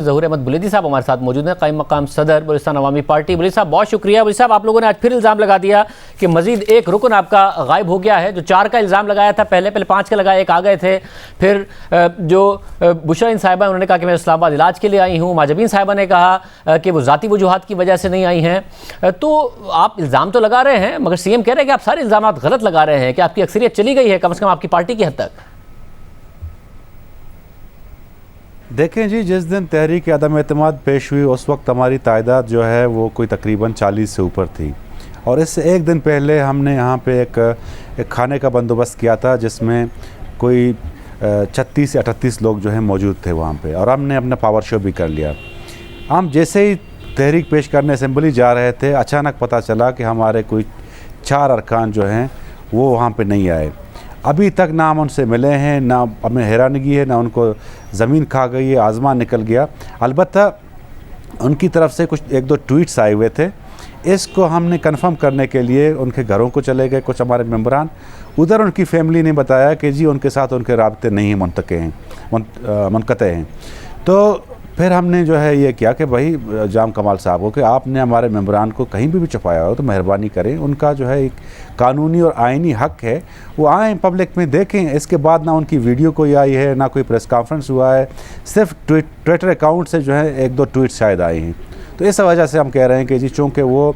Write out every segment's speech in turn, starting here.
ज़हूर अहमद बुलेदी साहब हमारे साथ मौजूद हैं, कायम मकाम सदर बलूचिस्तान अवामी पार्टी। बुलेदी साहब बहुत शुक्रिया। बुलेदी साहब, आप लोगों ने आज फिर इल्ज़ाम लगा दिया कि मजीद एक रुकन आपका गायब हो गया है। जो 4 का इल्ज़ाम लगाया था, पहले 5 का लगाया, एक आ गए थे। फिर जो बुशरा साहिबा उन्होंने कहा कि मैं इस्लामाबाद इलाज के लिए आई हूँ। माजबीन साहिबा ने कहा कि वो ज़ाती वजूहात की वजह से नहीं आई हैं। तो आप इल्ज़ाम तो लगा रहे हैं, मगर सीएम कह रहे हैं कि आप सारे इल्ज़ाम गलत लगा रहे हैं, कि आपकी अक्सरियत चली गई है कम से कम आपकी पार्टी की हद तक। देखें जी, जिस दिन तहरीक अदम एतमाद पेश हुई उस वक्त हमारी तादाद जो है वो कोई तकरीबन 40 से ऊपर थी, और इससे एक दिन पहले हमने यहाँ पे एक खाने का बंदोबस्त किया था जिसमें कोई 36 या 38 लोग जो हैं मौजूद थे वहाँ पे, और हमने अपना पावर शो भी कर लिया। हम जैसे ही तहरीक पेश करने असेंबली जा रहे थे, अचानक पता चला कि हमारे कोई 4 अरकान जो हैं वो वहाँ पे नहीं आए। अभी तक ना हम उनसे मिले हैं, ना हमें हैरानगी है, ना उनको ज़मीन खा गई है, आसमान निकल गया। अलबत्ता उनकी तरफ से कुछ 1-2 ट्वीट्स आए हुए थे। इसको हमने कंफर्म करने के लिए उनके घरों को चले गए कुछ हमारे मेंबरान। उधर उनकी फैमिली ने बताया कि जी उनके साथ उनके राब्ते नहीं मुनक़ते हैं। तो फिर हमने जो है ये किया कि भाई जाम कमाल साहब को कि आपने हमारे मेंबरान को कहीं भी छुपाया हो तो मेहरबानी करें, उनका जो है एक कानूनी और आइनी हक है, वो आएँ पब्लिक में देखें। इसके बाद ना उनकी वीडियो कोई आई है, ना कोई प्रेस कॉन्फ्रेंस हुआ है, सिर्फ ट्विटर अकाउंट से जो है 1-2 ट्वीट शायद आए हैं। तो इस वजह से हम कह रहे हैं कि जी चूँकि वो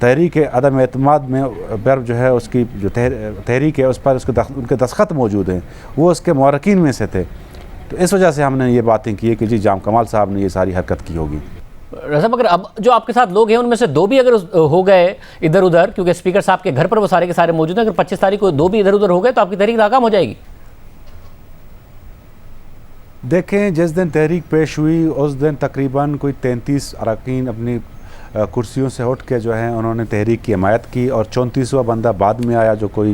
तहरीक अदम एतमाद में पर जो है उसकी जो तहरीक है उस पर उनके दस्तखत मौजूद हैं, वो उसके मुअर्रिकीन में से थे। तो इस वजह से हमने ये बातें की कि जी जाम कमाल साहब ने ये सारी हरकत की होगी। रज़ा, मगर अब जो आपके साथ लोग हैं उनमें से 2 भी अगर हो गए इधर उधर, क्योंकि स्पीकर साहब के घर पर वो सारे के सारे मौजूद हैं, अगर 25 तारीख को 2 भी इधर उधर हो गए तो आपकी तहरीक नाकाम हो जाएगी। देखें, जिस दिन तहरीक पेश हुई उस दिन तकरीबन कोई 33 अरकान अपनी कुर्सियों से उठ के जो है उन्होंने तहरीक की हमायत की, और 34वां बंदा बाद में आया जो कोई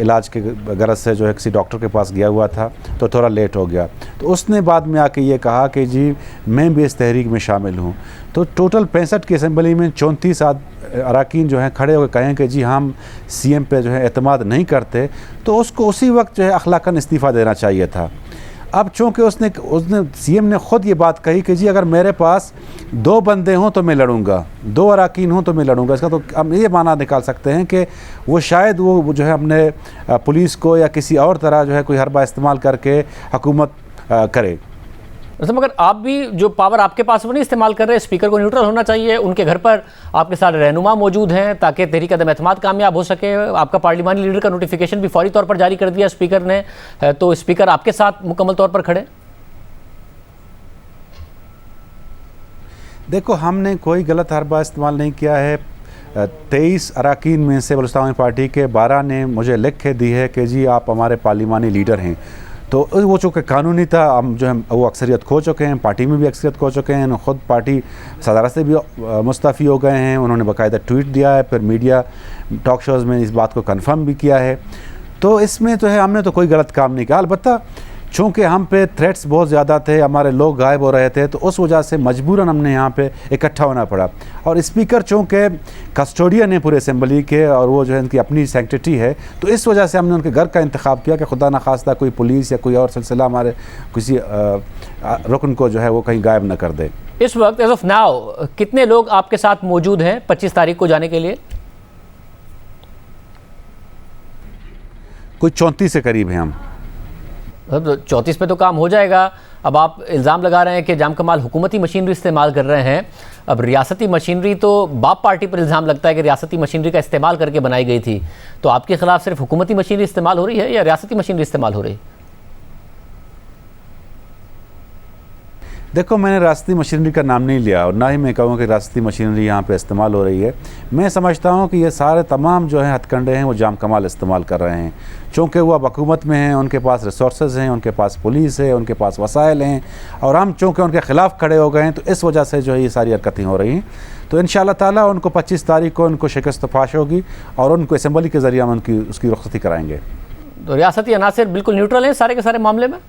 इलाज के गरज से जो है किसी डॉक्टर के पास गया हुआ था, तो थोड़ा लेट हो गया। तो उसने बाद में आके ये कहा कि जी मैं भी इस तहरीक में शामिल हूँ। तो टोटल 65 की असम्बली में 34 अरकान जो हैं खड़े होकर कहें कि जी हम सीएम पे जो है एतमाद नहीं करते, तो उसको उसी वक्त जो है अखलाकन इस्तीफ़ा देना चाहिए था। अब चूँकि उसने सीएम ने ख़ुद ये बात कही कि जी अगर मेरे पास 2 बंदे हों तो मैं लड़ूंगा, 2 अरकान हों तो मैं लड़ूंगा, इसका तो हम ये माना निकाल सकते हैं कि वो शायद वो जो है अपने पुलिस को या किसी और तरह जो है कोई हरबा इस्तेमाल करके हुकूमत करे। वैसे मगर आप भी जो पावर आपके पास वो नहीं इस्तेमाल कर रहे। स्पीकर को न्यूट्रल होना चाहिए, उनके घर पर आपके साथ रहनुमा मौजूद हैं ताकि तहरीक अदम एतमाद कामयाब हो सके। आपका पार्लिमानी लीडर का नोटिफिकेशन भी फौरी तौर पर जारी कर दिया स्पीकर ने, तो स्पीकर आपके साथ मुकम्मल तौर पर खड़े। देखो, हमने कोई गलत हरबा इस्तेमाल नहीं किया है। 23 अरकान में से बलूचिस्तान पार्टी के 12 ने मुझे लिख के दी है कि जी आप हमारे पार्लिमानी लीडर हैं। तो वो चूँकि कानूनी था, हम जो है वो अक्सरियत खो चुके हैं, पार्टी में भी अक्सरियत खो चुके हैं, ख़ुद पार्टी सदारत से भी मुस्तफ़ी हो गए हैं। उन्होंने बाकायदा ट्वीट दिया है, फिर मीडिया टॉक शोज़ में इस बात को कंफर्म भी किया है। तो इसमें तो है हमने तो कोई गलत काम नहीं किया। अलबत्ता चूँकि हम पे थ्रेट्स बहुत ज़्यादा थे, हमारे लोग गायब हो रहे थे, तो उस वजह से मजबूरन हमने यहाँ पे इकट्ठा होना पड़ा। और स्पीकर चूँकि कस्टोडियन है पूरे असेंबली के, और वो जो है इनकी अपनी सेक्रेटरी है, तो इस वजह से हमने उनके घर का इंतखाब किया कि खुदा न खास्ता कोई पुलिस या कोई और सिलसिला हमारे किसी रुकन को जो है वो कहीं गायब न कर दे। इस वक्त एज ऑफ नाउ कितने लोग आपके साथ मौजूद हैं 25 तारीख को जाने के लिए? कोई 34 के करीब हैं हम। 34 पे तो काम हो जाएगा। अब आप इल्ज़ाम लगा रहे हैं कि जाम कमाल हुकूमती मशीनरी इस्तेमाल कर रहे हैं। अब रियासती मशीनरी तो बाप पार्टी पर इल्ज़ाम लगता है कि रियासती मशीनरी का इस्तेमाल करके बनाई गई थी, तो आपके खिलाफ सिर्फ हुकूमती मशीनरी इस्तेमाल हो रही है या रियासती मशीनरी इस्तेमाल हो रही है? देखो, मैंने रियासती मशीनरी का नाम नहीं लिया, और ना ही मैं कहूँ कि रियासती मशीनरी यहाँ पे इस्तेमाल हो रही है। मैं समझता हूँ कि ये सारे तमाम जो हैं हथकंडे हैं वो जाम कमाल इस्तेमाल कर रहे हैं, चूँकि वो अब हुकूमत में हैं, उनके पास रिसोर्सेज हैं, उनके पास पुलिस है, उनके पास वसाइल हैं, और हम चूँकि उनके ख़िलाफ़ खड़े हो गए हैं, तो इस वजह से जो है ये सारी हरकतें हो रही हैं। तो इंशाअल्लाह ताला उनको 25 तारीख को उनको शिकस्त फाश होगी, और उनको असम्बली के ज़रिए हम उसकी रुखसती कराएँगे। तो रियासती अनासर बिल्कुल न्यूट्रल हैं सारे के सारे मामले में?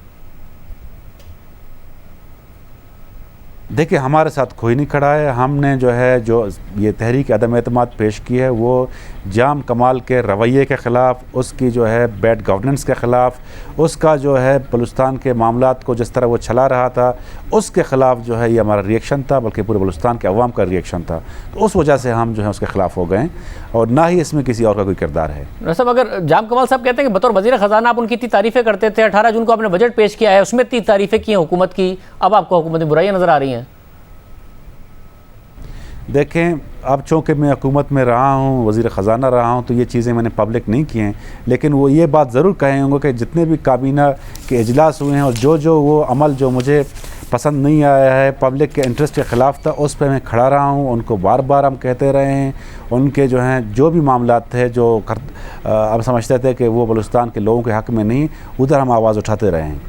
देखिए, हमारे साथ कोई नहीं खड़ा है। हमने जो है जो ये तहरीक अदम एतमाद पेश की है वो जाम कमाल के रवैये के ख़िलाफ़, उसकी जो है बैड गवर्नेंस के ख़िलाफ़, उसका जो है बलूचिस्तान के मामलात को जिस तरह वो चला रहा था उसके ख़िलाफ़ जो है ये हमारा रिएक्शन था, बल्कि पूरे बलूचिस्तान के अवाम का रिएक्शन था। तो उस वजह से हम जो है उसके ख़िलाफ़ हो गए और ना ही इसमें किसी और का कोई किरदार है। साहब, अगर जाम कमाल साहब कहते हैं कि बतौर वज़ीर ख़जाना आप उनकी इतनी तारीफ़ें करते थे, 18 जून को आपने बजट पेश किया है उसमें इतनी तारीफ़ें की हैं हुकूमत की, अब आपको हुकूमत में बुराइयाँ नज़र आ रही हैं? देखें, अब चूँकि मैं हुकूमत में रहा हूँ, वज़ीर ख़जाना रहा हूँ, तो ये चीज़ें मैंने पब्लिक नहीं की हैं, लेकिन वो ये बात ज़रूर कहे होंगे कि जितने भी काबीना के इजलास हुए हैं और जो वो अमल जो मुझे पसंद नहीं आया है, पब्लिक के इंटरेस्ट के ख़िलाफ़ था, उस पर मैं खड़ा रहा हूँ। उनको बार बार हम कहते रहे हैं, उनके जो हैं जो भी मामलात थे जो अब समझते थे कि वो बलूचिस्तान के लोगों के हक़ में नहीं, उधर हम आवाज़ उठाते रहे हैं।